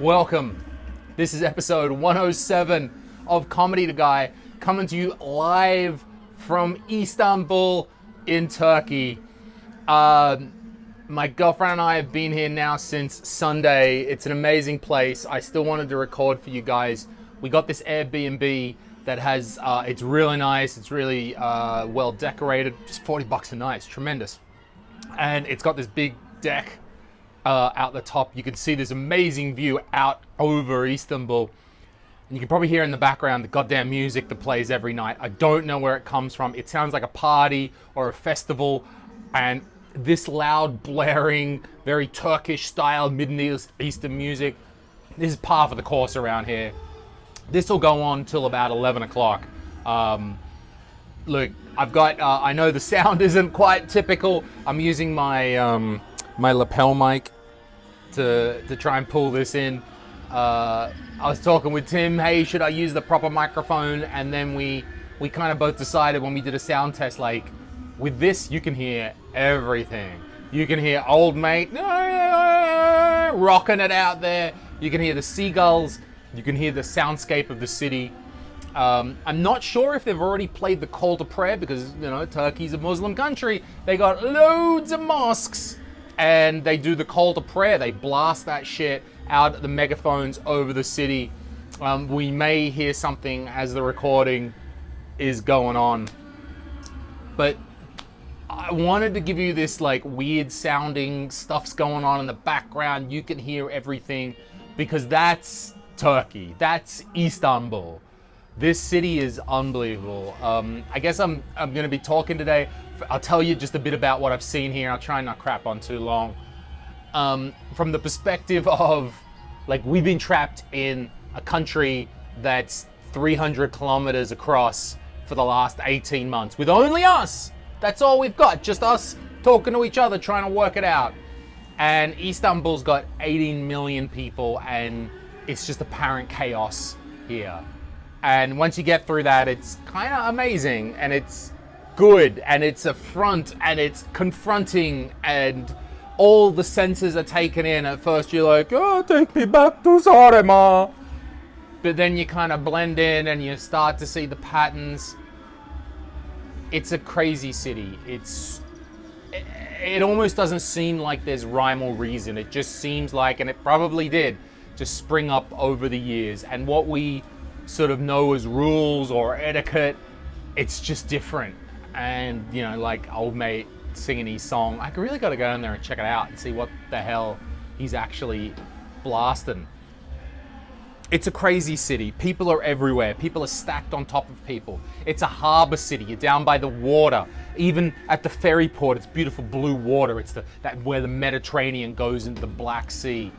Welcome. This is episode 107 of Comedy to Guy, coming to you live from Istanbul in Turkey. My girlfriend and I have been here now since Sunday. It's an amazing place. I still wanted to record for you guys. We got this Airbnb that has, it's really nice. It's really well decorated. Just $40 a night. It's tremendous. And it's got this big deck out the top. You can see this amazing view out over Istanbul. And you can probably hear in the background the goddamn music that plays every night. I don't know where it comes from. It sounds like a party or a festival. And this loud, blaring, very Turkish style Middle Eastern music, this is par for the course around here. This will go on till about 11 o'clock. Look, I've got, I know the sound isn't quite typical. I'm using my my lapel mic to try and pull this in. I was talking with Tim, hey, should I use the proper microphone? And then we kind of both decided when we did a sound test, like, with this, you can hear everything. You can hear old mate rocking it out there. You can hear the seagulls. You can hear the soundscape of the city. I'm not sure if they've already played the call to prayer because, you know, Turkey's a Muslim country. They got loads of mosques and they do the call to prayer. They blast that shit out at the megaphones over the city. We may hear something as the recording is going on. But I wanted to give you this like weird sounding stuff's going on in the background. You can hear everything because that's Turkey. That's Istanbul. This city is unbelievable. I guess I'm going to be talking today. I'll tell you just a bit about what I've seen here. I'll try and not crap on too long. From the perspective of, like, we've been trapped in a country that's 300 kilometers across for the last 18 months with only us. That's all we've got. Just us talking to each other, trying to work it out. And Istanbul's got 18 million people and it's just apparent chaos here. And once you get through that, it's kind of amazing and it's good and it's a front and it's confronting and all the senses are taken in. At first you're like, oh, take me back to Sarema. But then you kind of blend in and you start to see the patterns. It's a crazy city. It almost doesn't seem like there's rhyme or reason. It just seems like, and it probably did, just spring up over the years. And what we sort of know as rules or etiquette, it's just different. And, you know, like old mate singing his song, I really got to go in there and check it out and see what the hell he's actually blasting. It's a crazy city. People are everywhere. People are stacked on top of people. It's a harbor city. You're down by the water. Even at the ferry port, it's beautiful blue water. It's that where the Mediterranean goes into the Black Sea.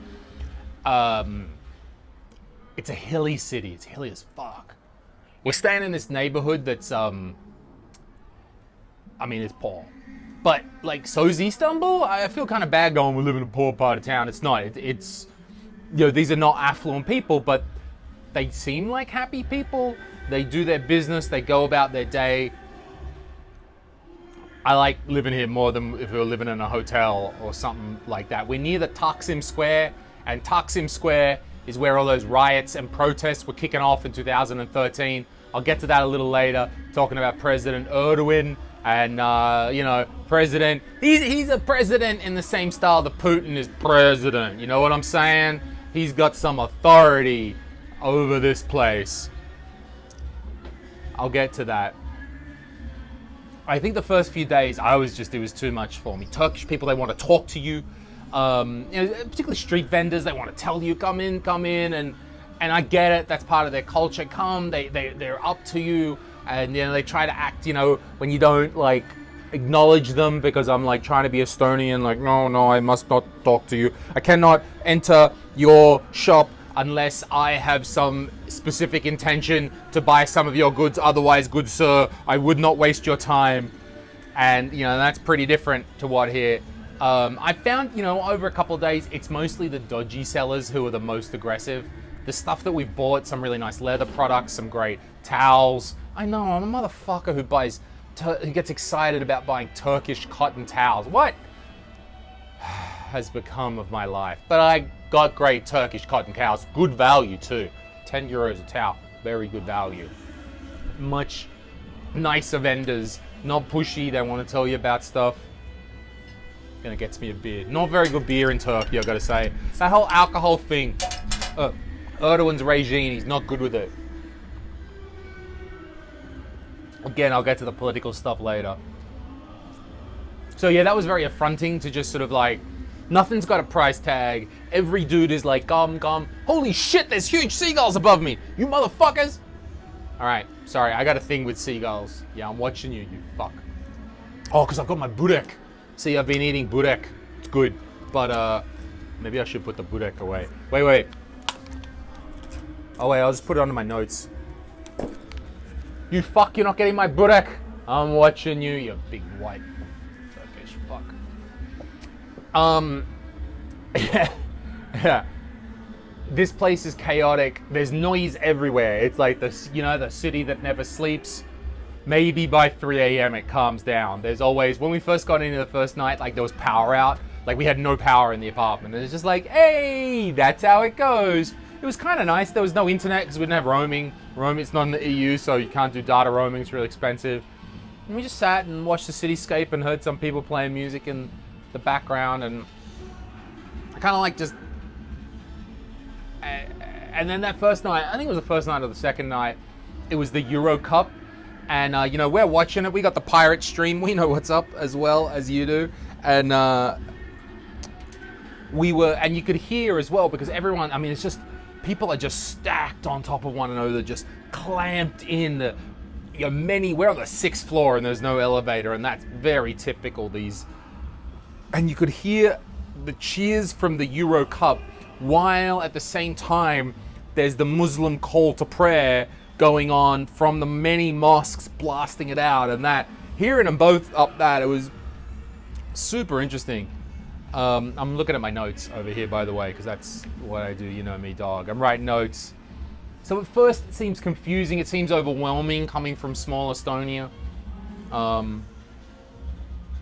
It's a hilly city. It's hilly as fuck. We're staying in this neighborhood that's, I mean, it's poor. But, like, so is Istanbul? I feel kind of bad going, we live in a poor part of town. It's not. It's, you know, these are not affluent people, but they seem like happy people. They do their business. They go about their day. I like living here more than if we were living in a hotel or something like that. We're near the Taksim Square, and Taksim Square is where all those riots and protests were kicking off in 2013. I'll get to that a little later, talking about President Erdogan and, you know, president. He's a president in the same style that Putin is president. You know what I'm saying? He's got some authority over this place. I'll get to that. I think the first few days, it was too much for me. Turkish people, they want to talk to you. You know, particularly street vendors, they want to tell you, come in, and I get it. That's part of their culture. Come, they're up to you, and, you know, they try to act, you know, when you don't, like, acknowledge them, because I'm, like, trying to be Estonian, like, no, I must not talk to you. I cannot enter your shop unless I have some specific intention to buy some of your goods. Otherwise, good sir, I would not waste your time. And, you know, that's pretty different to what here. I found, you know, over a couple of days, it's mostly the dodgy sellers who are the most aggressive. The stuff that we've bought, some really nice leather products, some great towels. I know, I'm a motherfucker who gets excited about buying Turkish cotton towels. What has become of my life? But I got great Turkish cotton cows. Good value too. 10 euros a towel. Very good value. Much nicer vendors. Not pushy. They want to tell you about stuff. Gonna get me a beer. Not very good beer in Turkey, I gotta say. That whole alcohol thing. Erdogan's regime, he's not good with it. Again, I'll get to the political stuff later. So yeah, that was very affronting to just sort of like, nothing's got a price tag. Every dude is like, gum. Holy shit, there's huge seagulls above me. You motherfuckers. All right, sorry, I got a thing with seagulls. Yeah, I'm watching you, you fuck. Oh, because I've got my börek. See, I've been eating börek. It's good, but maybe I should put the börek away. Wait. Oh wait, I'll just put it under my notes. You fuck, you're not getting my börek. I'm watching you, you big white Turkish fuck. Yeah. This place is chaotic. There's noise everywhere. It's like this, you know, the city that never sleeps. Maybe by 3 a.m. it calms down. There's always, when we first got into the first night, like there was power out. Like we had no power in the apartment. And it's just like, hey, that's how it goes. It was kind of nice. There was no internet because we didn't have roaming. It's not in the EU, so you can't do data roaming. It's really expensive. And we just sat and watched the cityscape and heard some people playing music in the background. And I kind of like just... And then that first night, I think it was the first night or the second night, it was the Euro Cup. And, you know, we're watching it. We got the pirate stream. We know what's up as well as you do. And and you could hear as well, because everyone, I mean, it's just, people are just stacked on top of one another, just clamped in. We're on the 6th floor and there's no elevator, and that's very typical. And you could hear the cheers from the Euro Cup, while at the same time, there's the Muslim call to prayer going on from the many mosques blasting it out, and that, hearing them both up that, it was super interesting. I'm looking at my notes over here, by the way, because that's what I do, you know me, dog. I'm writing notes. So at first it seems confusing, it seems overwhelming coming from small Estonia.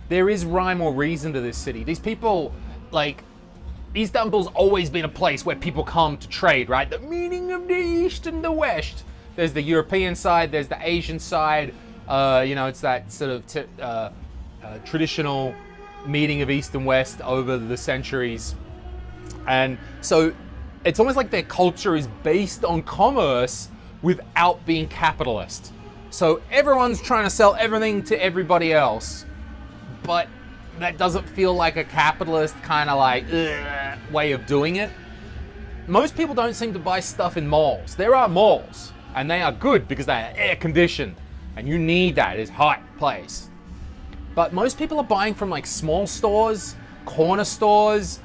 There is rhyme or reason to this city. These people, like, Istanbul's always been a place where people come to trade, right? The meaning of the East and the West. There's the European side, there's the Asian side. You know, it's that sort of traditional meeting of East and West over the centuries. And so it's almost like their culture is based on commerce without being capitalist. So everyone's trying to sell everything to everybody else, but that doesn't feel like a capitalist kind of like way of doing it. Most people don't seem to buy stuff in malls. There are malls, and they are good because they are air conditioned, and you need that. It's a hot place. But most people are buying from like small stores, corner stores.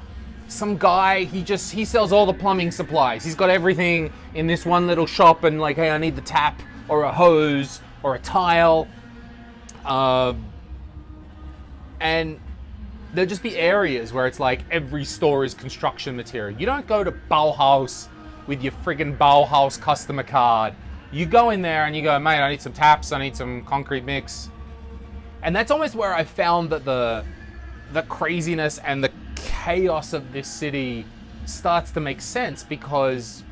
Some guy, he sells all the plumbing supplies. He's got everything in this one little shop, and like, hey, I need the tap or a hose or a tile. And there'll just be areas where it's like every store is construction material. You don't go to Bauhaus with your friggin' Bauhaus customer card. You go in there and you go, mate, I need some taps, I need some concrete mix. And that's almost where I found that the craziness and the chaos of this city starts to make sense, because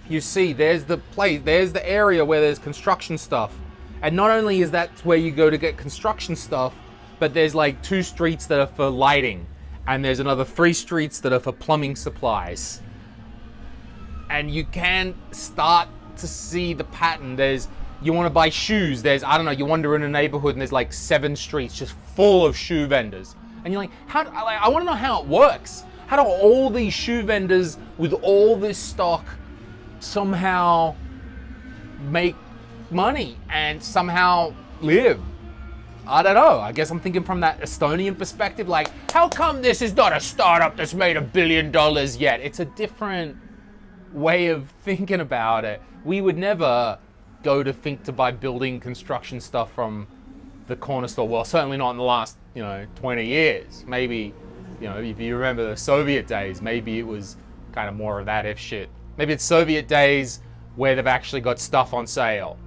you see, there's the place, there's the area where there's construction stuff. And not only is that where you go to get construction stuff, but there's like 2 streets that are for lighting, and there's another 3 streets that are for plumbing supplies. And you can start to see the pattern. You want to buy shoes, I don't know, you wander in a neighborhood and there's like 7 streets just full of shoe vendors. And you're like, I want to know how it works. How do all these shoe vendors with all this stock somehow make money and somehow live? I don't know. I guess I'm thinking from that Estonian perspective, like, how come this is not a startup that's made $1 billion yet? It's a different way of thinking about it. We would never go to think to buy building construction stuff from the corner store. Well, certainly not in the last, 20 years. Maybe, if you remember the Soviet days, maybe it was kind of more of that if shit. Maybe it's Soviet days where they've actually got stuff on sale.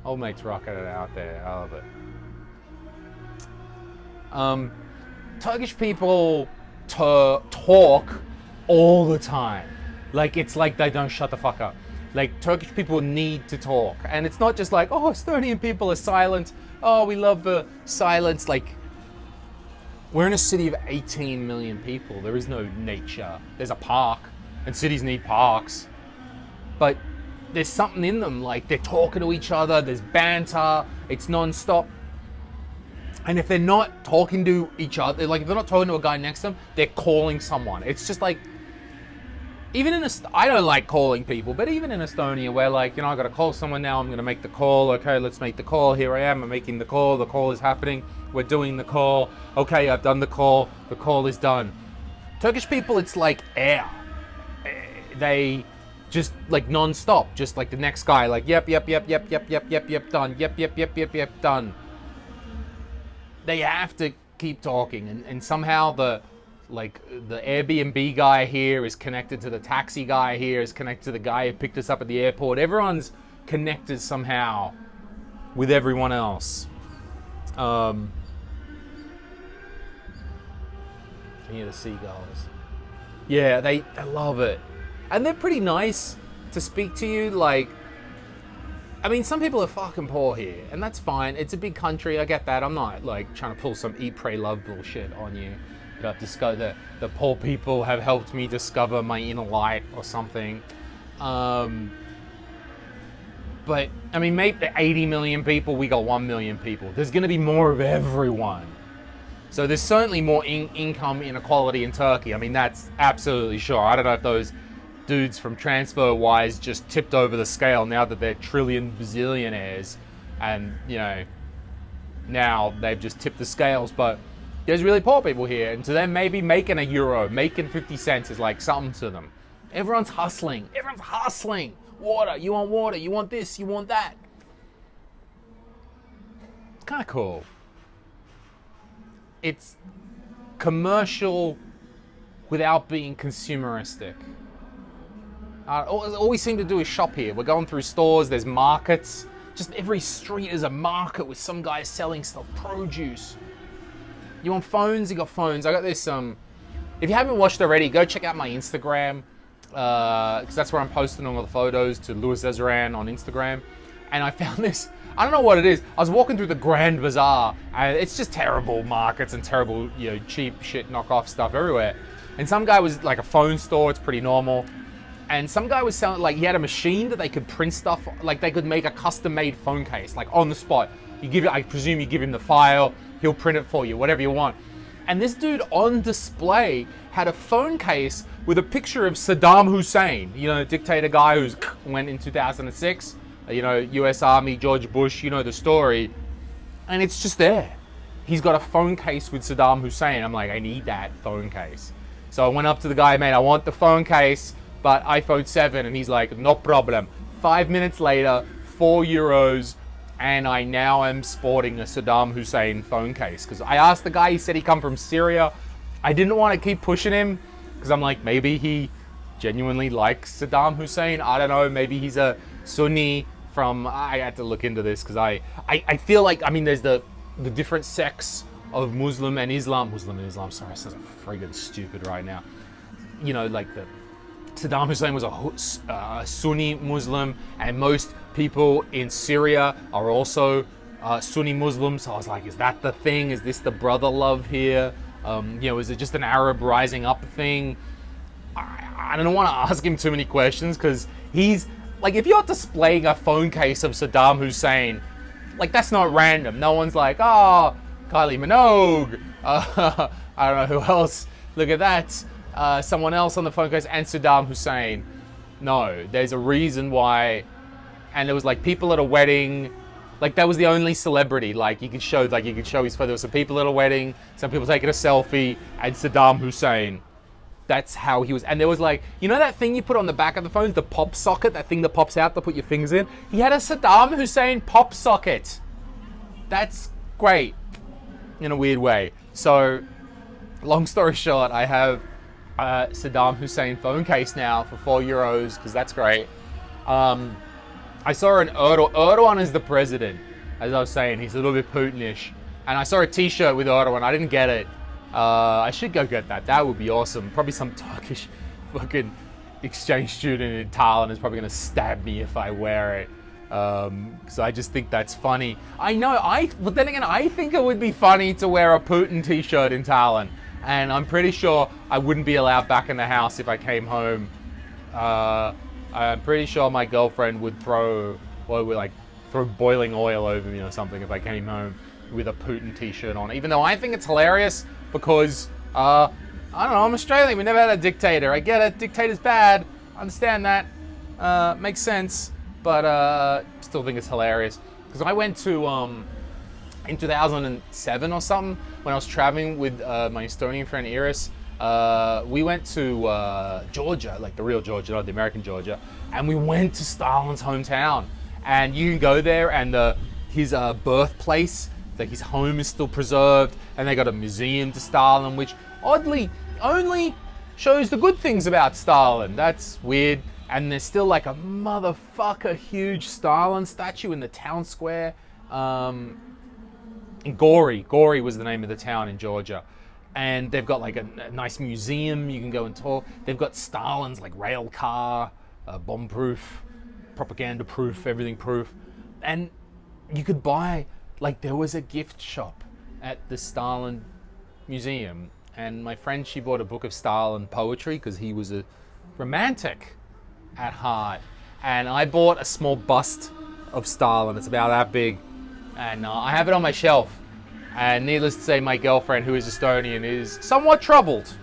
Old mate's rocking it out there. I love it. Turkish people talk all the time. Like, it's like they don't shut the fuck up. Like, Turkish people need to talk. And it's not just like, oh, Estonian people are silent. Oh, we love the silence. Like, we're in a city of 18 million people. There is no nature. There's a park, and cities need parks. But there's something in them. Like, they're talking to each other. There's banter. It's non-stop. And if they're not talking to each other, like if they're not talking to a guy next to them, they're calling someone. It's just like, even in I don't like calling people, but even in Estonia, where like, you know, I got to call someone now, I'm going to make the call. Okay, let's make the call. Here I am. I'm making the call. The call is happening. We're doing the call. Okay, I've done the call. The call is done. Turkish people, it's like air. They just like non-stop, just like the next guy, like, yep, done. Yep, done. They have to keep talking, and somehow the Airbnb guy here is connected to the taxi guy here, is connected to the guy who picked us up at the airport. Everyone's connected somehow with everyone else. Can you hear the seagulls? Yeah, they love it. And they're pretty nice to speak to you. Like, I mean, some people are fucking poor here, and that's fine. It's a big country, I get that. I'm not like trying to pull some eat, pray, love bullshit on you. But I've discovered the poor people have helped me discover my inner light or something. But I mean, maybe 80 million people, we got 1 million people. There's gonna be more of everyone. So there's certainly more income inequality in Turkey. I mean, that's absolutely sure. I don't know if those dudes from TransferWise just tipped over the scale now that they're trillion bazillionaires, and you know, now they've just tipped the scales. But there's really poor people here, and to them maybe making a euro, making 50 cents is like something to them. Everyone's hustling. Water, you want this, you want that. It's kind of cool. It's commercial without being consumeristic. All we seem to do is shop here. We're going through stores, there's markets. Just every street is a market with some guy selling stuff, produce. You want phones? You got phones. I got this, if you haven't watched already, go check out my Instagram, because that's where I'm posting all the photos to Louis Ezran on Instagram. And I found this, I don't know what it is. I was walking through the Grand Bazaar, and it's just terrible markets and terrible, you know, cheap shit knockoff stuff everywhere. And some guy was like a phone store, it's pretty normal. And some guy was selling, like, he had a machine that they could print stuff, like they could make a custom-made phone case, like on the spot. You give it, I presume you give him the file, he'll print it for you, whatever you want. And this dude on display had a phone case with a picture of Saddam Hussein, you know, dictator guy who's went in 2006, you know, US Army, George Bush, you know the story. And it's just there. He's got a phone case with Saddam Hussein. I'm like, I need that phone case. So I went up to the guy, mate, I want the phone case, but iPhone 7, and he's like, no problem. 5 minutes later, €4, and I now am sporting a Saddam Hussein phone case. Because I asked the guy, he said he come from Syria. I didn't want to keep pushing him, because I'm like, maybe he genuinely likes Saddam Hussein. I don't know, maybe he's a Sunni from, I had to look into this, because I feel like, I mean, there's the different sects of Muslim and Islam, sorry, I sound friggin' stupid right now. You know, like the Saddam Hussein was a Sunni Muslim, and most people in Syria are also Sunni Muslims. So I was like, is that the thing? Is this the brother love here? You know, is it just an Arab rising up thing? I don't want to ask him too many questions, because he's like, if you're displaying a phone case of Saddam Hussein, like, that's not random. No one's like, oh, Kylie Minogue. I don't know who else. Look at that. Someone else on the phone case and Saddam Hussein. No, there's a reason why. And there was like people at a wedding, like that was the only celebrity. Like you could show his photo. There were some people at a wedding, some people taking a selfie, and Saddam Hussein. That's how he was. And there was like, you know that thing you put on the back of the phones, the pop socket, that thing that pops out to put your fingers in? He had a Saddam Hussein pop socket. That's great in a weird way. So, long story short, I have Saddam Hussein phone case now for €4, because that's great. I saw an Erdogan is the president, as I was saying. He's a little bit Putinish. And I saw a t-shirt with Erdogan. I didn't get it. I should go get that. That would be awesome. Probably some Turkish fucking exchange student in Thailand is probably going to stab me if I wear it. So I just think that's funny. I know, but then again, I think it would be funny to wear a Putin t-shirt in Thailand. And I'm pretty sure I wouldn't be allowed back in the house if I came home. I'm pretty sure my girlfriend would throw boiling oil over me or something if I came home with a Putin t-shirt on. Even though I think it's hilarious because, I don't know, I'm Australian. We never had a dictator. I get it. Dictator's bad. I understand that. Makes sense. But still think it's hilarious. Because I went to, in 2007 or something, when I was traveling with my Estonian friend Iris, we went to Georgia, like the real Georgia, not the American Georgia, and we went to Stalin's hometown. And you can go there, and his birthplace, like his home is still preserved, and they got a museum to Stalin, which oddly only shows the good things about Stalin. That's weird. And there's still like a motherfucker huge Stalin statue in the town square. Gori was the name of the town in Georgia. And they've got like a nice museum you can go and tour. They've got Stalin's like rail car, bomb-proof, propaganda-proof, everything-proof. And you could buy, like there was a gift shop at the Stalin Museum. And my friend, she bought a book of Stalin poetry because he was a romantic at heart. And I bought a small bust of Stalin. It's about that big. And I have it on my shelf. And needless to say, my girlfriend, who is Estonian, is somewhat troubled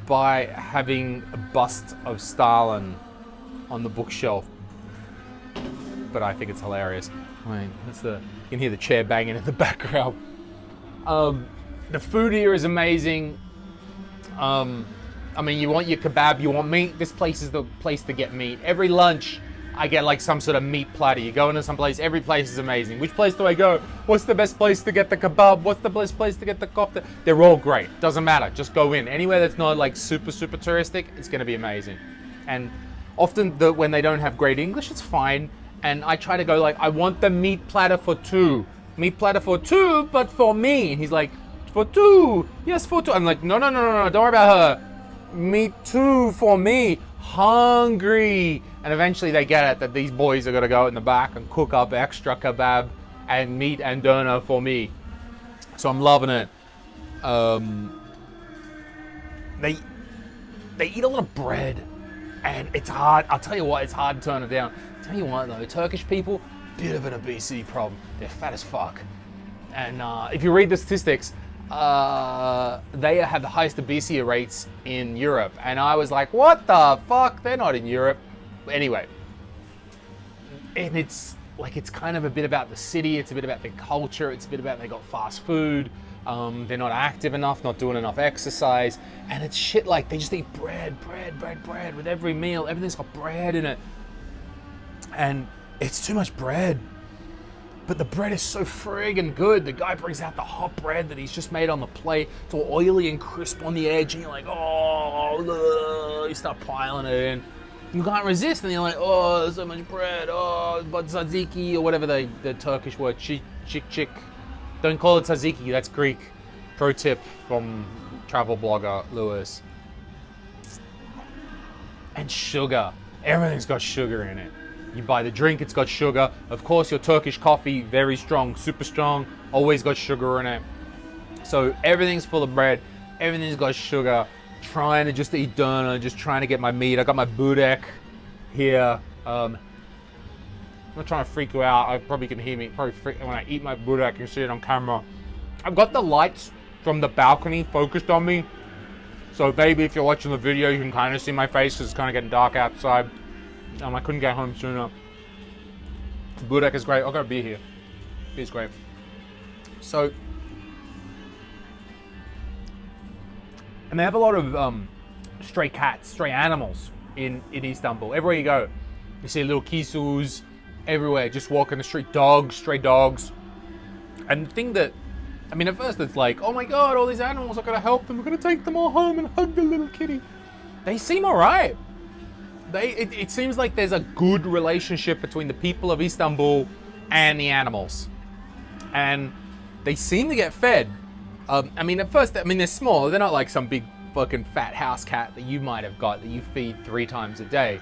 by having a bust of Stalin on the bookshelf. But I think it's hilarious. I mean, you can hear the chair banging in the background. The food here is amazing. I mean, you want your kebab, you want meat. This place is the place to get meat. Every lunch, I get like some sort of meat platter. You go into some place, every place is amazing. Which place do I go? What's the best place to get the kebab? What's the best place to get the kofta? They're all great. Doesn't matter. Just go in. Anywhere that's not like super touristic, it's going to be amazing. And often when they don't have great English, it's fine. And I try to go like, I want the meat platter for two. Meat platter for two, but for me. And he's like, for two. Yes, for two. I'm like, no. Don't worry about her. Me too, for me. Hungry. And eventually they get it that these boys are going to go in the back and cook up extra kebab and meat and doner for me. So I'm loving it. They eat a lot of bread. And it's hard. I'll tell you what, it's hard to turn it down. I'll tell you what though, Turkish people, bit of an obesity problem. They're fat as fuck. And if you read the statistics, they have the highest obesity rates in Europe. And I was like, what the fuck? They're not in Europe. Anyway, and it's like, it's kind of a bit about the city. It's a bit about their culture. It's a bit about they got fast food. They're not active enough, not doing enough exercise. And it's shit like they just eat bread with every meal. Everything's got bread in it. And it's too much bread. But the bread is so friggin' good. The guy brings out the hot bread that he's just made on the plate. It's all oily and crisp on the edge. And you're like, oh, you start piling it in. You can't resist. And you're like, oh, there's so much bread. Oh, but tzatziki or whatever the Turkish word, chick. Don't call it tzatziki, that's Greek. Pro tip from travel blogger Lewis. And sugar. Everything's got sugar in it. You buy the drink, it's got sugar. Of course, your Turkish coffee, very strong, super strong, always got sugar in it. So everything's full of bread, everything's got sugar. Trying to just eat doner, just trying to get my meat. I got my börek here. I'm not trying to freak you out. I probably can hear me. When I eat my börek, you can see it on camera. I've got the lights from the balcony focused on me. So maybe if you're watching the video, you can kind of see my face because it's kind of getting dark outside. I couldn't get home sooner. Börek is great. I've got a beer here. Beer's great. So, and they have a lot of stray cats, stray animals in Istanbul. Everywhere you go, you see little kisus everywhere, just walking the street. Dogs, stray dogs. And the thing that, I mean, at first it's like, oh my God, all these animals, I've got to help them. We're going to take them all home and hug the little kitty. They seem all right. It seems like there's a good relationship between the people of Istanbul and the animals. And they seem to get fed. I mean, at first, I mean, they're small. They're not like some big fucking fat house cat that you might have got that you feed 3 times a day.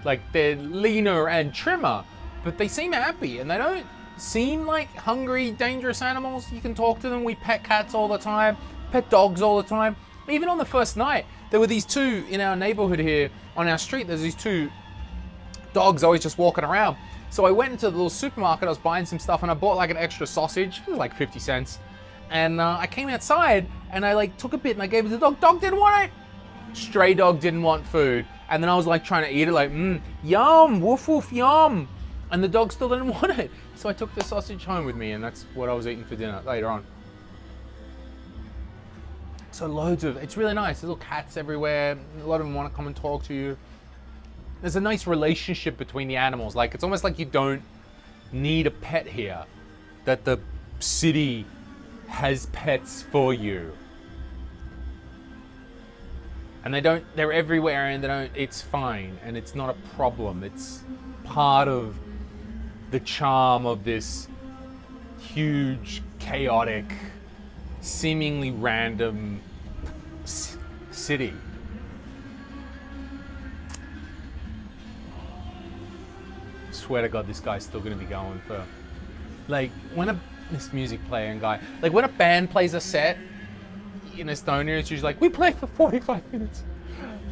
Like, they're leaner and trimmer, but they seem happy and they don't seem like hungry, dangerous animals. You can talk to them. We pet cats all the time, pet dogs all the time. Even on the first night, there were these 2 in our neighborhood here on our street. There's these 2 dogs always just walking around. So I went into the little supermarket. I was buying some stuff and I bought like an extra sausage. It was like 50 cents. And I came outside and I like took a bit and I gave it to the dog. Dog didn't want it. Stray dog didn't want food. And then I was like trying to eat it like, yum, woof woof, yum. And the dog still didn't want it. So I took the sausage home with me and that's what I was eating for dinner later on. So loads of, it's really nice. There's little cats everywhere. A lot of them want to come and talk to you. There's a nice relationship between the animals. Like, it's almost like you don't need a pet here. That the city has pets for you. And they're everywhere and it's fine and it's not a problem. It's part of the charm of this huge, chaotic, seemingly random city. Swear to God, this guy's still gonna be going for, like, this music playing guy, like when a band plays a set in Estonia, it's usually like, we play for 45 minutes.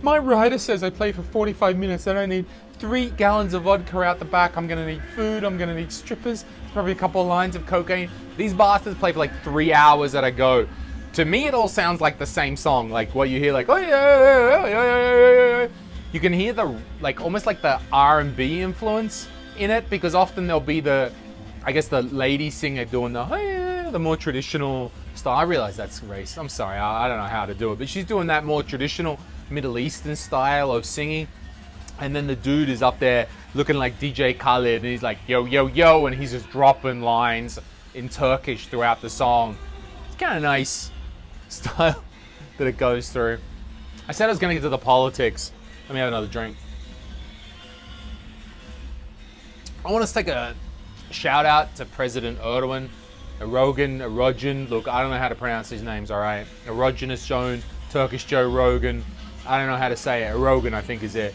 My rider says I play for 45 minutes and I need 3 gallons of vodka out the back. I'm gonna need food, I'm gonna need strippers, probably a couple of lines of cocaine. These bastards play for like 3 hours at a go. To me, it all sounds like the same song, like what you hear, like, oh yeah. You can hear the, like, almost like the R&B influence in it, because often there'll be the, I guess, the lady singer doing the more traditional style. I realize that's race. I'm sorry, I don't know how to do it, but she's doing that more traditional Middle Eastern style of singing. And then the dude is up there looking like DJ Khaled, and he's like, yo, yo, yo, and he's just dropping lines in Turkish throughout the song. It's kind of nice style that it goes through. I said I was going to get to the politics. Let me have another drink. I want to take a shout out to President Erdogan. Erogen. Look, I don't know how to pronounce these names, all right? Erogenous Joan, Turkish Joe Rogan. I don't know how to say it. Erogen, I think, is it.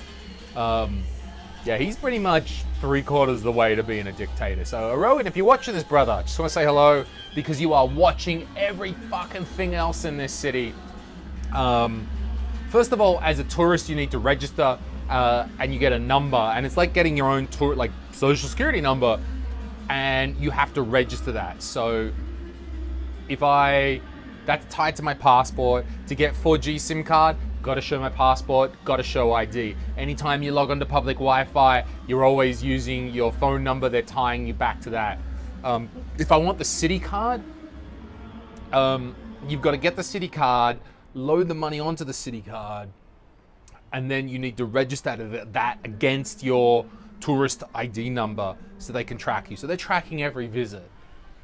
Yeah, he's pretty much 3/4 of the way to being a dictator. So, Erogen, if you're watching this, brother, I just want to say hello, because you are watching every fucking thing else in this city. First of all, as a tourist, you need to register, and you get a number, and it's like getting your own tour, like social security number, and you have to register that. So that's tied to my passport. To get 4G SIM card, got to show my passport, got to show ID. Anytime you log onto public Wi-Fi, you're always using your phone number. They're tying you back to that. If I want the city card, you've got to get the city card, load the money onto the city card, and then you need to register that against your tourist ID number so they can track you. So they're tracking every visit.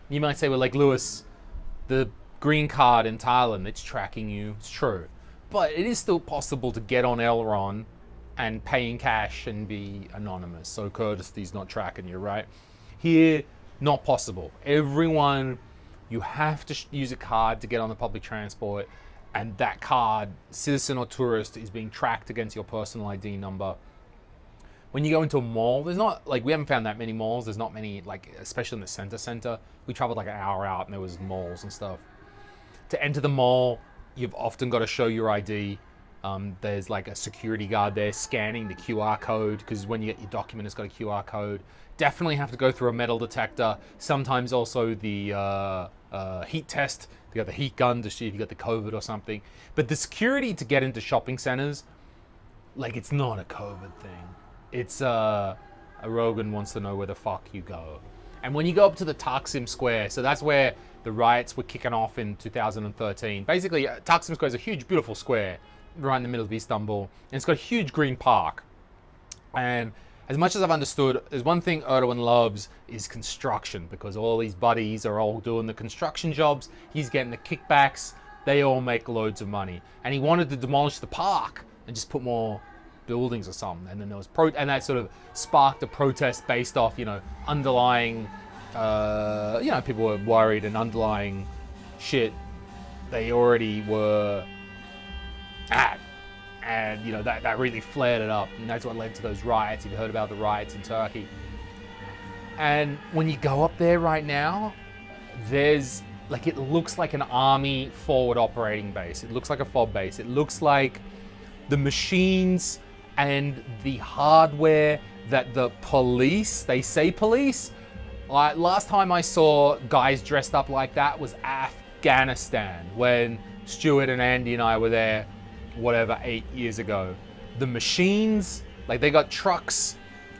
You might say, well, like, Lewis, the green card in Thailand, it's tracking you. It's true. But it is still possible to get on Elron and pay in cash and be anonymous. So courtesy's not tracking you, right? Here, not possible. Everyone, you have to use a card to get on the public transport, and that card, citizen or tourist, is being tracked against your personal ID number. When you go into a mall, there's not, like, we haven't found that many malls. There's not many, like, especially in the center. We traveled like an hour out and there was malls and stuff. To enter the mall, you've often got to show your ID. There's like a security guard there scanning the QR code, because when you get your document, it's got a QR code. Definitely have to go through a metal detector. Sometimes also the heat test. You got the heat gun to see if you got the COVID or something. But the security to get into shopping centers, like, it's not a COVID thing. It's a Rogan wants to know where the fuck you go. And when you go up to the Taksim Square, so that's where the riots were kicking off in 2013. Basically, Taksim Square is a huge, beautiful square right in the middle of Istanbul. And it's got a huge green park. And as much as I've understood, there's one thing Erdogan loves is construction, because all these buddies are all doing the construction jobs. He's getting the kickbacks. They all make loads of money. And he wanted to demolish the park and just put more buildings or something. And then there was and that sort of sparked a protest based off, underlying, people were worried and underlying shit they already were at. And, you know, that really flared it up. And that's what led to those riots. You've heard about the riots in Turkey. And when you go up there right now, there's, like, it looks like an army forward operating base. It looks like a FOB base. It looks like the machines and the hardware that the police, they say police. Last time I saw guys dressed up like that was Afghanistan, when Stuart and Andy and I were there, whatever, 8 years ago. The machines, like, they got trucks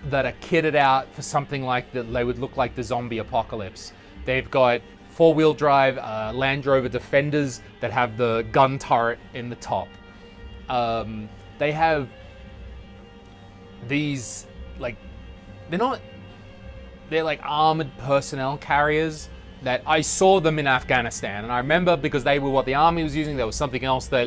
that are kitted out for something like that. They would look like the zombie apocalypse. They've got four-wheel drive Land Rover Defenders that have the gun turret in the top. They have these, like, they're like armored personnel carriers that I saw them in Afghanistan. And I remember, because they were what the army was using, there was something else that,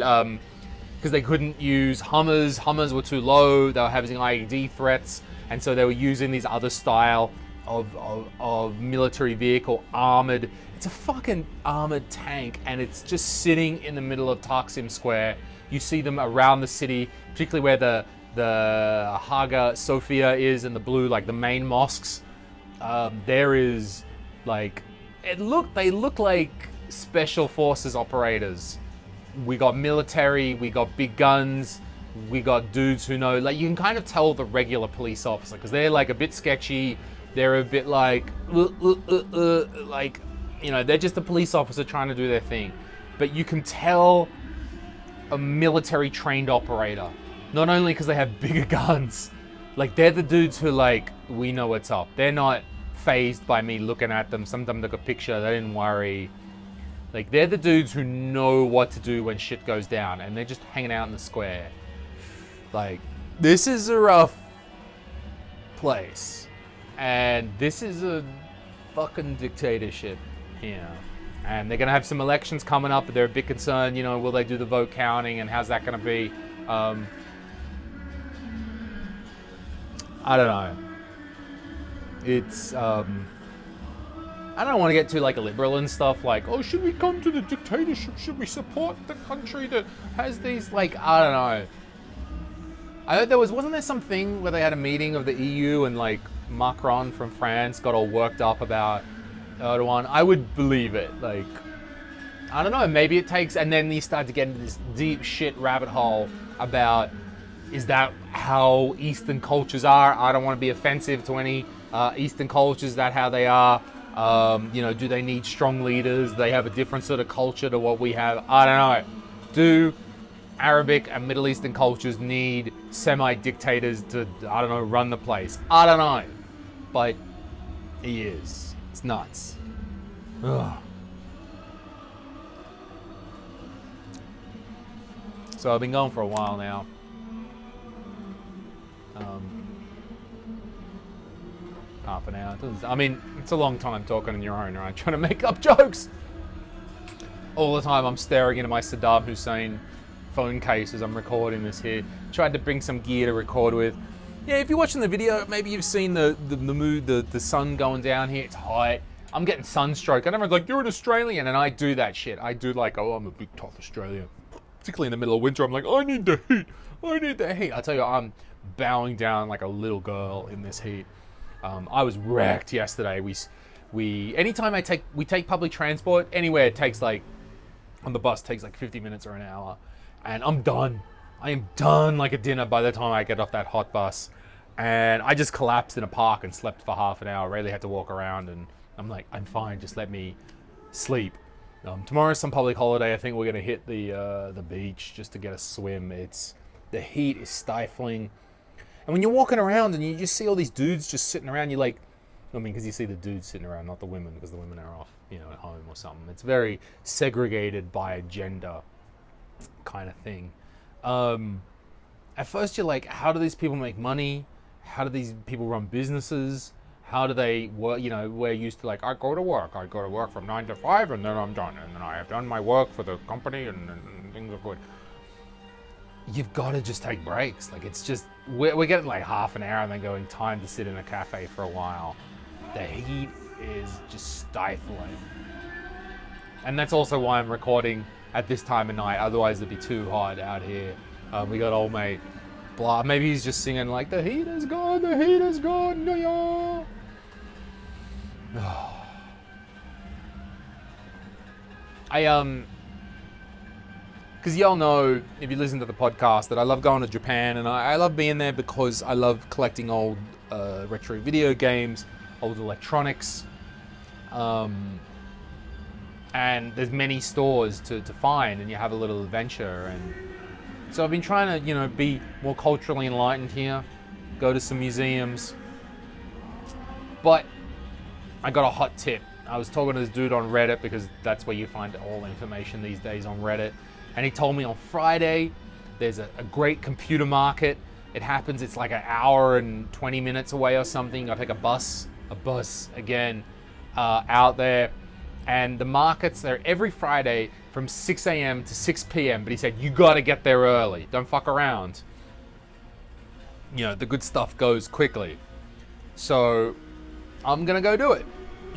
because they couldn't use Hummers. Hummers were too low. They were having IED threats. And so they were using these other style of military vehicle, armored. It's a fucking armored tank, and it's just sitting in the middle of Taksim Square. You see them around the city, particularly where the Hagia Sophia is, and the blue, like the main mosques. There is, like, they look like special forces operators. We got military, we got big guns, we got dudes who know, like, you can kind of tell the regular police officer, because they're like a bit sketchy. They're a bit like, like, you know, they're just a police officer trying to do their thing. But you can tell a military trained operator, not only because they have bigger guns, like, they're the dudes who, like, we know what's up. They're not fazed by me looking at them. Sometimes took a picture, they didn't worry. Like, they're the dudes who know what to do when shit goes down, and they're just hanging out in the square. Like, this is a rough place. And this is a fucking dictatorship here. And they're going to have some elections coming up, but they're a bit concerned, you know, will they do the vote counting, and how's that going to be? I don't know. It's, I don't want to get too, like, liberal and stuff, like, oh, should we come to the dictatorship? Should we support the country that has these, like, I don't know. I heard wasn't there something where they had a meeting of the EU and, like, Macron from France got all worked up about Erdogan? I would believe it. Like, I don't know, maybe it takes, and then you start to get into this deep shit rabbit hole about, is that how Eastern cultures are? I don't want to be offensive to any Eastern cultures, is that how they are? You know, do they need strong leaders? They have a different sort of culture to what we have. I don't know. Do Arabic and Middle Eastern cultures need semi-dictators to, I don't know, run the place? I don't know. But he is. It's nuts. Ugh. So I've been going for a while now. Half an hour. I mean, it's a long time talking on your own, right? Trying to make up jokes. All the time I'm staring into my Saddam Hussein phone case as I'm recording this here. Tried to bring some gear to record with. Yeah, if you're watching the video, maybe you've seen the mood, the sun going down here. It's hot. I'm getting sunstroke. And everyone's like, you're an Australian. And I do that shit. I do, like, oh, I'm a big tough Australian. Particularly in the middle of winter, I'm like, I need the heat. I need the heat. I tell you, I'm bowing down like a little girl in this heat. I was wrecked yesterday. Anytime we take public transport, anywhere it takes, like, on the bus takes like 50 minutes or an hour. And I'm done. I am done like a dinner by the time I get off that hot bus. And I just collapsed in a park and slept for half an hour. Really had to walk around, and I'm like, I'm fine, just let me sleep. Tomorrow's some public holiday. I think we're gonna hit the beach just to get a swim. The heat is stifling. And when you're walking around and you just see all these dudes just sitting around, you're like, I mean, because you see the dudes sitting around, not the women, because the women are off, you know, at home or something. It's very segregated by gender kind of thing. At first you're like, how do these people make money? How do these people run businesses? How do they work? You know, we're used to, like, I go to work from 9 to 5 and then I'm done. And then I have done my work for the company and things are good. You've got to just take breaks. Like, it's just, we're getting like half an hour and then going, time to sit in a cafe for a while. The heat is just stifling. And that's also why I'm recording at this time of night. Otherwise, it'd be too hot out here. We got old mate. Blah. Maybe he's just singing like, the heat is gone, the heat is gone. Yeah. Because y'all know, if you listen to the podcast, that I love going to Japan, and I love being there because I love collecting old retro video games, old electronics, and there's many stores to find, and you have a little adventure. And so I've been trying to, you know, be more culturally enlightened here, go to some museums. But I got a hot tip. I was talking to this dude on Reddit, because that's where you find all information these days, on Reddit. And he told me on Friday there's a great computer market. It happens, it's like an hour and 20 minutes away or something. I take a bus again out there. And the markets, they're every Friday from 6 a.m. to 6 p.m. But he said, you got to get there early. Don't fuck around. You know, the good stuff goes quickly. So I'm going to go do it.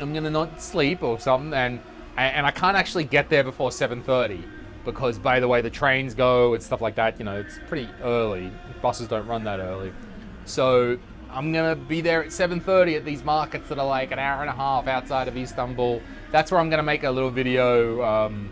I'm going to not sleep or something. And I can't actually get there before 7:30. Because, by the way, the trains go and stuff like that, you know, it's pretty early. Buses don't run that early. So I'm going to be there at 7:30 at these markets that are like an hour and a half outside of Istanbul. That's where I'm going to make a little video, you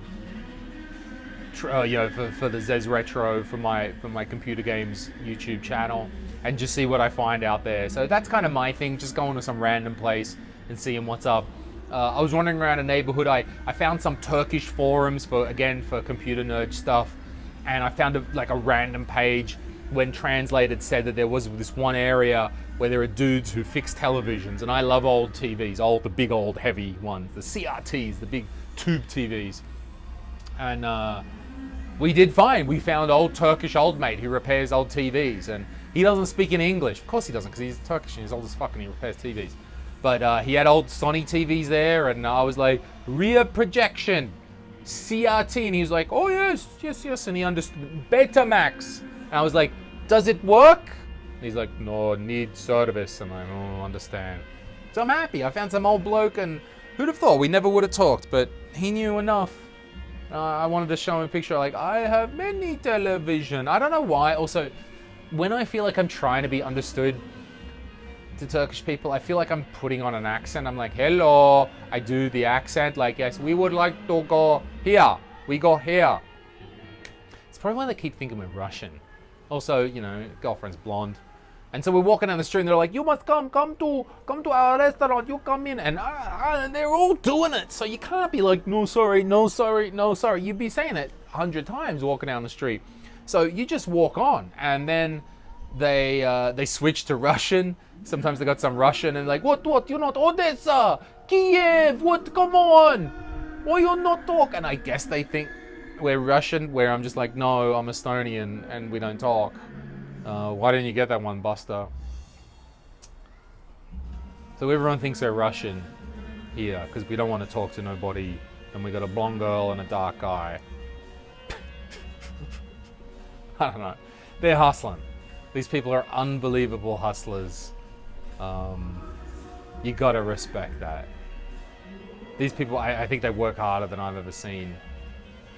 know, for the Zez Retro from my computer games YouTube channel, and just see what I find out there. So that's kind of my thing, just going to some random place and seeing what's up. I was wandering around a neighborhood. I found some Turkish forums for computer nerd stuff, and I found a random page when translated said that there was this one area where there are dudes who fix televisions, and I love old TVs, the big old heavy ones, the CRTs, the big tube TVs, and we did fine. We found old Turkish old mate who repairs old TVs, and he doesn't speak any English. Of course he doesn't, because he's Turkish and he's old as fuck and he repairs TVs. But he had old Sony TVs there, and I was like, rear projection, CRT, and he was like, oh yes, and he understood, Betamax. And I was like, does it work? And he's like, no, need service. And I'm like, oh, understand. So I'm happy. I found some old bloke, and who'd have thought we never would have talked, but he knew enough. I wanted to show him a picture, like, I have many television. I don't know why. Also, when I feel like I'm trying to be understood to Turkish people, I feel like I'm putting on an accent. I'm like, hello. I do the accent, like, yes, we would like to go here. We go here. It's probably why they keep thinking we're Russian. Also, you know, girlfriend's blonde. And so we're walking down the street and they're like, you must come to our restaurant, you come in. And they're all doing it. So you can't be like, no, sorry, no, sorry, no, sorry. You'd be saying it 100 times walking down the street. So you just walk on, and then they switch to Russian. Sometimes they got some Russian and like, what, you're not Odessa, Kiev, what, come on. Why you not talk? And I guess they think we're Russian, where I'm just like, no, I'm Estonian and we don't talk. Why didn't you get that one, Buster? So everyone thinks they're Russian here because we don't want to talk to nobody, and we got a blonde girl and a dark guy. I don't know. They're hustling. These people are unbelievable hustlers. You gotta respect that. These people, I think they work harder than I've ever seen.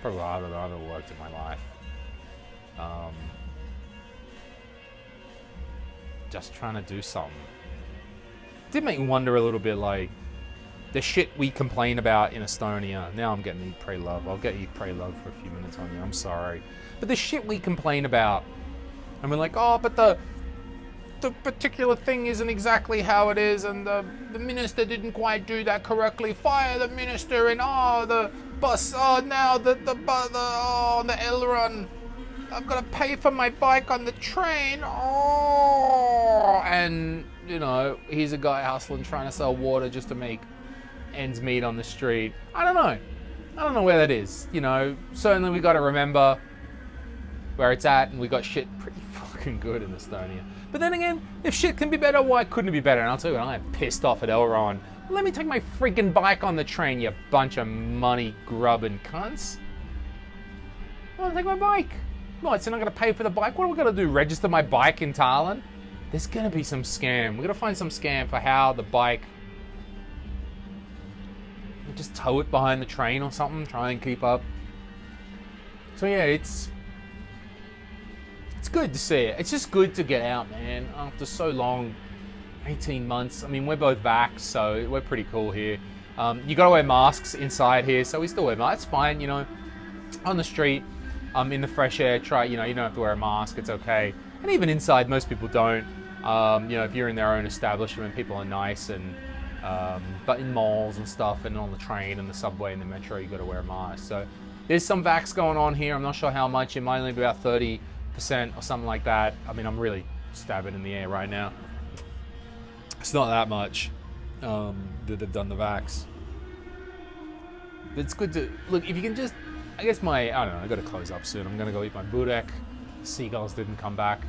Probably harder than I've ever worked in my life. Just trying to do something. Did make me wonder a little bit, like, the shit we complain about in Estonia. Now I'm getting Eat, Pray, Love. I'll get Eat, Pray, Love for a few minutes on you. I'm sorry. But the shit we complain about, and we're like, oh, but the particular thing isn't exactly how it is, and the minister didn't quite do that correctly. Fire the minister, and the bus, now the L-run. I've got to pay for my bike on the train. And, you know, he's a guy hustling, trying to sell water just to make ends meet on the street. I don't know. I don't know where that is. You know, certainly we got to remember where it's at, and we got shit pretty fucking good in Estonia. But then again, if shit can be better, why couldn't it be better? And I'll tell you what, I'm pissed off at Elron. Let me take my freaking bike on the train, you bunch of money grubbing cunts. I want to take my bike. What, so I'm not going to pay for the bike? What are we going to do, register my bike in Tallinn? There's going to be some scam. We're going to find some scam for how the bike... Just tow it behind the train or something, try and keep up. So yeah, it's good to see it. It's just good to get out, man. After so long, 18 months. I mean, we're both vaxxed, so we're pretty cool here. You gotta wear masks inside here, so we still wear masks. It's fine, you know. On the street, in the fresh air, you don't have to wear a mask. It's okay. And even inside, most people don't. If you're in their own establishment, people are nice, and but in malls and stuff, and on the train and the subway and the metro, you got to wear a mask. So there's some vax going on here. I'm not sure how much. It might only be about 30% or something like that. I mean, I'm really stabbing in the air right now. It's not that much that they've done the vax. But it's good to look. If you can just, I guess I don't know. I got to close up soon. I'm gonna go eat my börek. Seagulls didn't come back.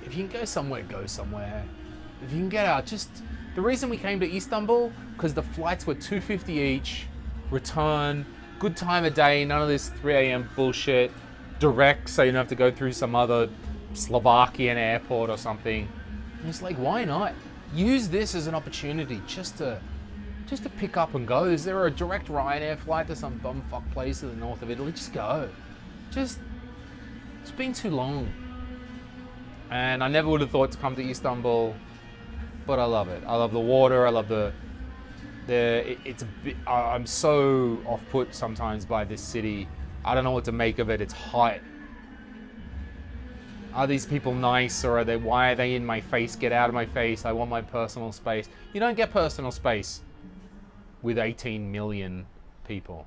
If you can go somewhere, go somewhere. If you can get out, just the reason we came to Istanbul, because the flights were $250 each, return, good time of day, none of this 3 a.m. bullshit, direct, so you don't have to go through some other Slovakian airport or something. And it's like, why not? Use this as an opportunity just to pick up and go. Is there a direct Ryanair flight to some bumfuck place in the north of Italy? Just go. It's been too long. And I never would have thought to come to Istanbul, but I love it. I love the water. I love it's a bit, I'm so off-put sometimes by this city. I don't know what to make of it. It's hot. Are these people nice, or why are they in my face? Get out of my face. I want my personal space. You don't get personal space with 18 million people.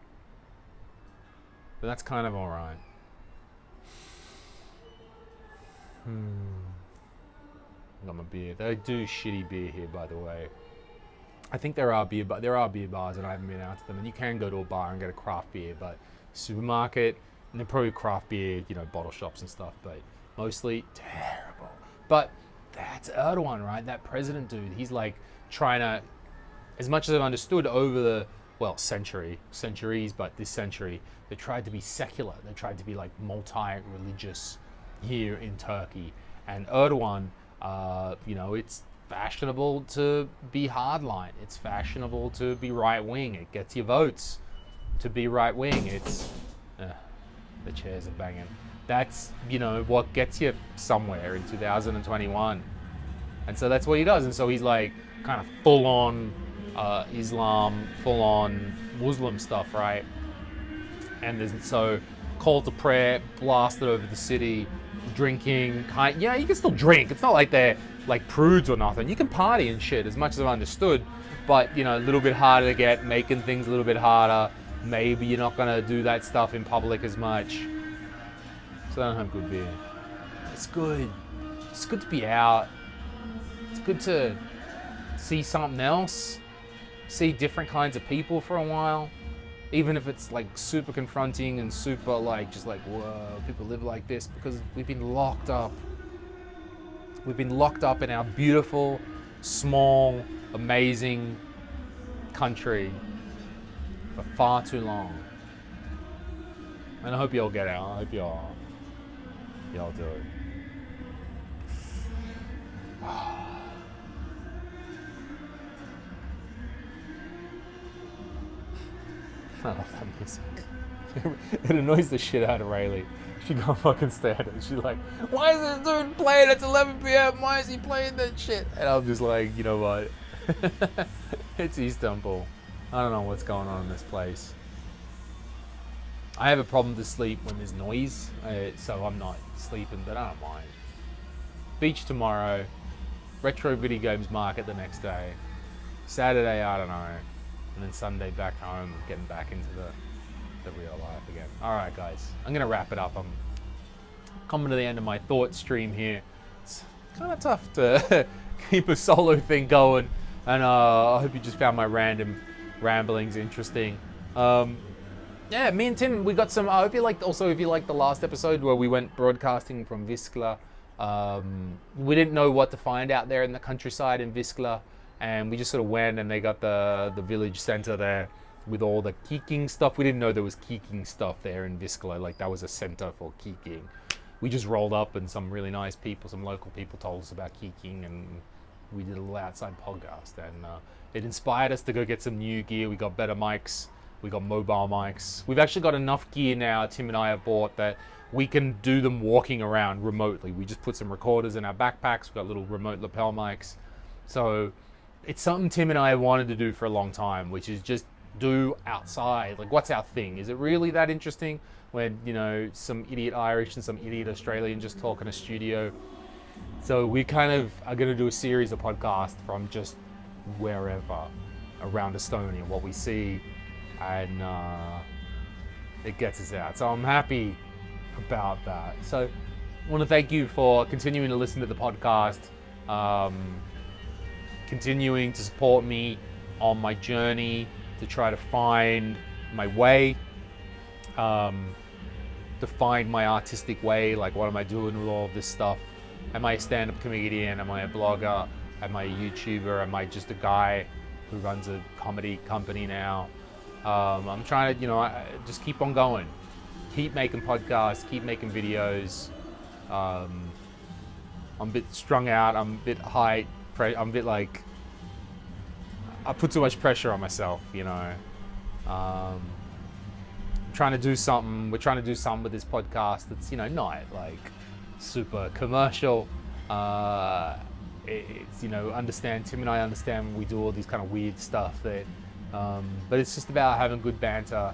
But that's kind of all right. Got my beer. They do shitty beer here, by the way. I think there are beer bars, and I haven't been out to them. And you can go to a bar and get a craft beer, but supermarket, and they're probably craft beer, bottle shops and stuff, but mostly terrible. But that's Erdogan, right? That president dude. He's like trying to, as much as I've understood over the centuries, but this century, they tried to be secular. They tried to be like multi-religious here in Turkey. And Erdogan, it's fashionable to be hardline. It's fashionable to be right-wing. It gets you votes to be right-wing. The chairs are banging. That's, what gets you somewhere in 2021. And so that's what he does. And so he's like kind of full-on Islam, full-on Muslim stuff, right? And so call to prayer blasted over the city, drinking, you can still drink. It's not like they're like prudes or nothing. You can party and shit, as much as I've understood, but a little bit harder to get, making things a little bit harder. Maybe you're not gonna do that stuff in public as much. So I don't have good beer. It's good. It's good to be out. It's good to see something else, see different kinds of people for a while. Even if it's like super confronting and super just like, whoa, people live like this, because we've been locked up. We've been locked up in our beautiful, small, amazing country for far too long. And I hope you all get out. I hope you all do it. I love that music. It annoys the shit out of Rayleigh. She can't fucking stand it. She's like, why is this dude playing? It's 11 p.m. Why is he playing that shit? And I'm just like, you know what? It's Istanbul. I don't know what's going on in this place. I have a problem to sleep when there's noise, so I'm not sleeping, but I don't mind. Beach tomorrow. Retro video games market the next day. Saturday, I don't know. And then Sunday back home, getting back into the real life again. All right, guys, I'm gonna wrap it up. I'm coming to the end of my thought stream here. It's kind of tough to keep a solo thing going, and I hope you just found my random ramblings interesting. Yeah, me and Tim, we got some. I hope you liked. Also, if you liked the last episode where we went broadcasting from Viskla, we didn't know what to find out there in the countryside in Viskla. And we just sort of went, and they got the village center there with all the keeking stuff. We didn't know there was keeking stuff there in Viskla. Like, that was a center for keeking. We just rolled up, and some really nice people, some local people told us about keeking, and we did a little outside podcast. And it inspired us to go get some new gear. We got better mics. We got mobile mics. We've actually got enough gear now, Tim and I have bought, that we can do them walking around remotely. We just put some recorders in our backpacks. We've got little remote lapel mics. So it's something Tim and I have wanted to do for a long time, which is just do outside. Like, what's our thing? Is it really that interesting when, you know, some idiot Irish and some idiot Australian just talk in a studio? So we kind of are going to do a series of podcasts from just wherever around Estonia, what we see, and it gets us out. So I'm happy about that. So I want to thank you for continuing to listen to the podcast, continuing to support me on my journey to try to find my way, to find my artistic way. Like, what am I doing with all of this stuff? Am I a stand-up comedian? Am I a blogger? Am I a YouTuber? Am I just a guy who runs a comedy company now? I'm trying to, you know, just keep on going. Keep making podcasts, keep making videos. I'm a bit strung out, I'm a bit high, I'm a bit like, I put too much pressure on myself, you know. I'm trying to do something, we're trying to do something with this podcast that's, you know, not like super commercial. It's, you know, Tim and I understand we do all these kind of weird stuff that, but it's just about having good banter,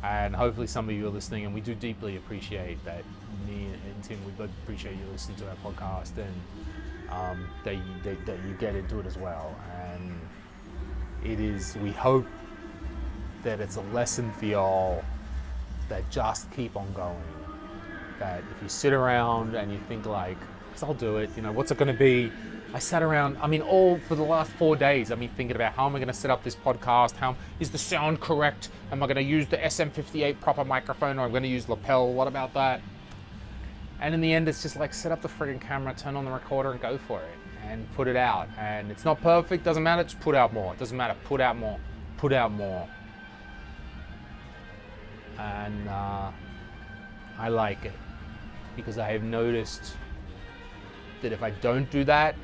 and hopefully some of you are listening, and we do deeply appreciate that. Me and Tim, we both appreciate you listening to our podcast, and that you get into it as well. And it is, we hope that it's a lesson for y'all that just keep on going. That if you sit around and you think like, I'll do it, you know, what's it going to be? I sat around, I mean, all for the last 4 days, I've been thinking about how am I going to set up this podcast? How is the sound correct? Am I going to use the SM58 proper microphone, or I'm going to use lapel? What about that? And in the end, it's just like, set up the friggin' camera, turn on the recorder, and go for it, and put it out. And it's not perfect, doesn't matter, just put out more. It doesn't matter, put out more, put out more. And I like it, because I have noticed that if I don't do that,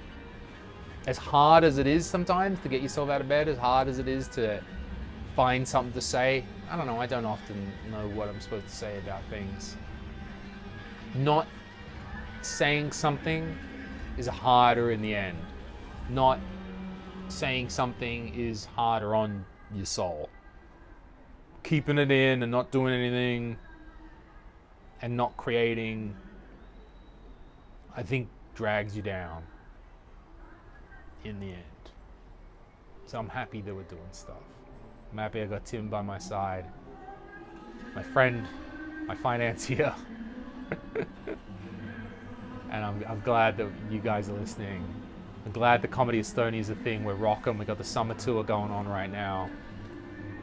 as hard as it is sometimes to get yourself out of bed, as hard as it is to find something to say, I don't know, I don't often know what I'm supposed to say about things. Not saying something is harder in the end. Not saying something is harder on your soul. Keeping it in and not doing anything and not creating, I think, drags you down in the end. So I'm happy that we're doing stuff. I'm happy I got Tim by my side, my friend, my financier. And I'm glad that you guys are listening. I'm glad the Comedy Estonia is a thing. We're rocking. We got the summer tour going on right now.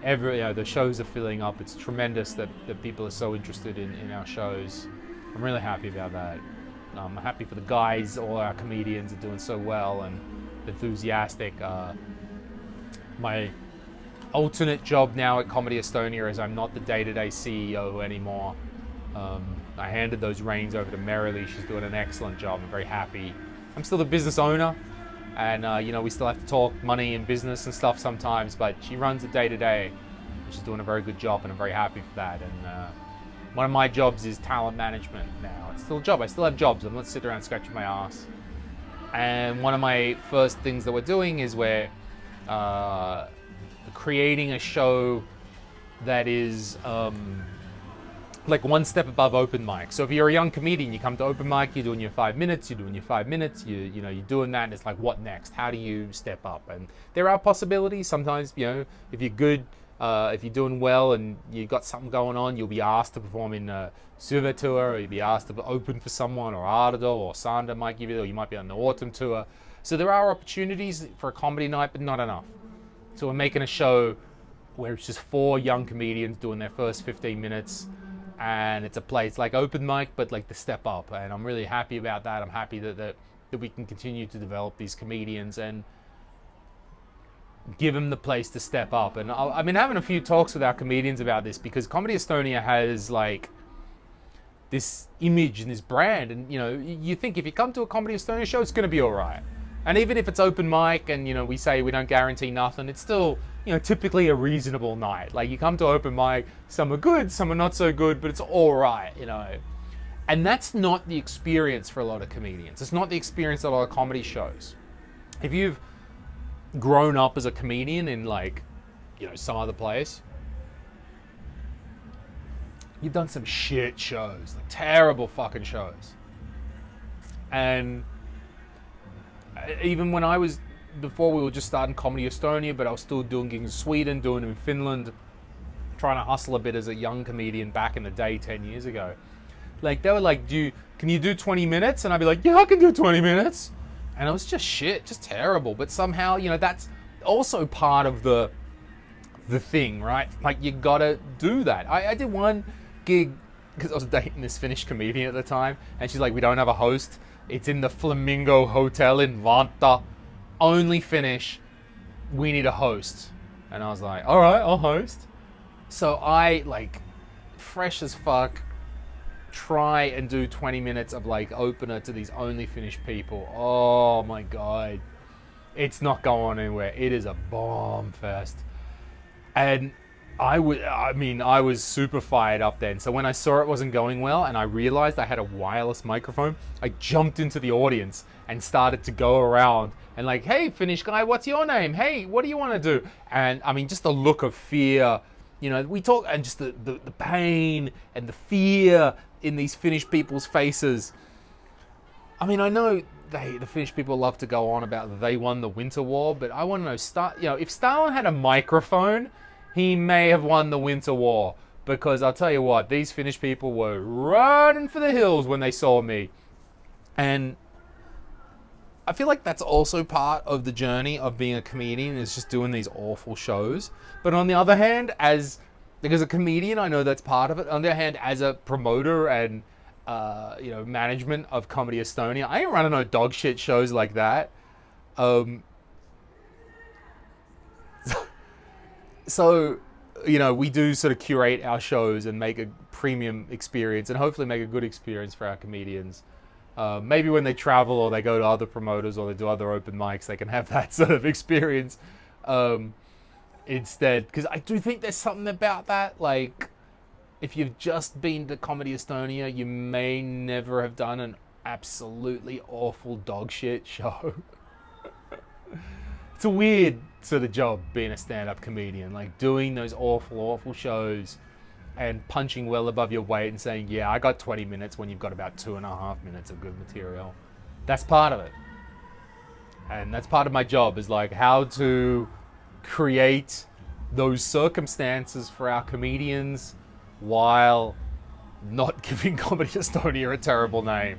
The shows are filling up. It's tremendous that people are so interested in our shows. I'm really happy about that. I'm happy for the guys. All our comedians are doing so well and enthusiastic. My alternate job now at Comedy Estonia is I'm not the day-to-day CEO anymore. I handed those reins over to Merrily. She's doing an excellent job. I'm very happy. I'm still the business owner, and you know, we still have to talk money and business and stuff sometimes, but she runs it day-to-day. She's doing a very good job, and I'm very happy for that. And one of my jobs is talent management now. It's still a job. I still have jobs. I'm not sitting around scratching my ass. And one of my first things that we're doing is we're creating a show that is like one step above open mic. So if you're a young comedian, you come to open mic, you're doing your 5 minutes, you're doing that, and it's like, what next? How do you step up? And there are possibilities. Sometimes, you know, if you're good, if you're doing well and you've got something going on, you'll be asked to perform in a Suva tour, or you'll be asked to open for someone, or Ardo or Sander might give you, or you might be on the autumn tour. So there are opportunities for a comedy night, but not enough. So we're making a show where it's just 4 young comedians doing their first 15 minutes, and it's a place like open mic, but like the step up. And I'm really happy about that. I'm happy that we can continue to develop these comedians and give them the place to step up. And I've been having a few talks with our comedians about this, because Comedy Estonia has like this image and this brand, and you know, you think if you come to a Comedy Estonia show, it's going to be all right. And even if it's open mic and, you know, we say we don't guarantee nothing, it's still, typically a reasonable night. Like, you come to open mic, some are good, some are not so good, but it's all right, And that's not the experience for a lot of comedians. It's not the experience of a lot of comedy shows. If you've grown up as a comedian in, like, some other place, you've done some shit shows, like terrible fucking shows. And even when before we were just starting Comedy Estonia, but I was still doing gigs in Sweden, doing them in Finland, trying to hustle a bit as a young comedian back in the day 10 years ago. Like, they were like, can you do 20 minutes? And I'd be like, yeah, I can do 20 minutes. And it was just shit, just terrible. But somehow, that's also part of the thing, right? Like, you gotta do that. I did one gig because I was dating this Finnish comedian at the time, and she's like, we don't have a host. It's in the Flamingo Hotel in Vantaa. Only Finnish. We need a host. And I was like, all right, I'll host. So I, like, fresh as fuck, try and do 20 minutes of, like, opener to these only Finnish people. Oh my God. It's not going anywhere. It is a bomb fest. And I was super fired up then. So when I saw it wasn't going well and I realized I had a wireless microphone, I jumped into the audience and started to go around and like, hey, Finnish guy, what's your name? Hey, what do you want to do? And I mean, just the look of fear, we talk, and just the pain and the fear in these Finnish people's faces. I mean, I know the Finnish people love to go on about that they won the Winter War, but I want to know, if Stalin had a microphone, he may have won the Winter War, because I'll tell you what, these Finnish people were running for the hills when they saw me. And I feel like that's also part of the journey of being a comedian, is just doing these awful shows. But on the other hand, because a comedian, I know that's part of it. On the other hand, as a promoter and management of Comedy Estonia, I ain't running no dog shit shows like that. So, we do sort of curate our shows and make a premium experience and hopefully make a good experience for our comedians. Maybe when they travel or they go to other promoters or they do other open mics, they can have that sort of experience instead. Because I do think there's something about that. Like, if you've just been to Comedy Estonia, you may never have done an absolutely awful dog shit show. It's a weird sort of job being a stand-up comedian, like doing those awful shows and punching well above your weight and saying, yeah, I got 20 minutes when you've got about 2.5 minutes of good material. That's part of it. And that's part of my job, is like how to create those circumstances for our comedians while not giving Comedy Estonia a terrible name.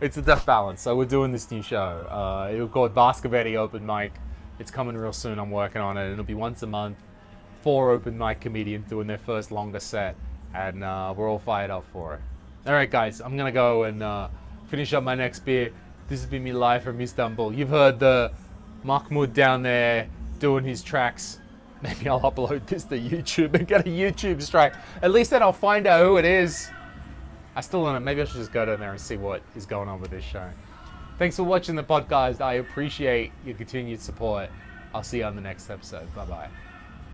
It's a tough balance. So we're doing this new show. It'll called Baskavetti Open Mic. It's coming real soon. I'm working on it. It'll be once a month. 4 open mic comedians doing their first longer set. And we're all fired up for it. All right, guys. I'm going to go and finish up my next beer. This has been me live from Istanbul. You've heard the Mahmoud down there doing his tracks. Maybe I'll upload this to YouTube and get a YouTube strike. At least then I'll find out who it is. I still don't know. Maybe I should just go down there and see what is going on with this show. Thanks for watching the podcast. I appreciate your continued support. I'll see you on the next episode. Bye-bye.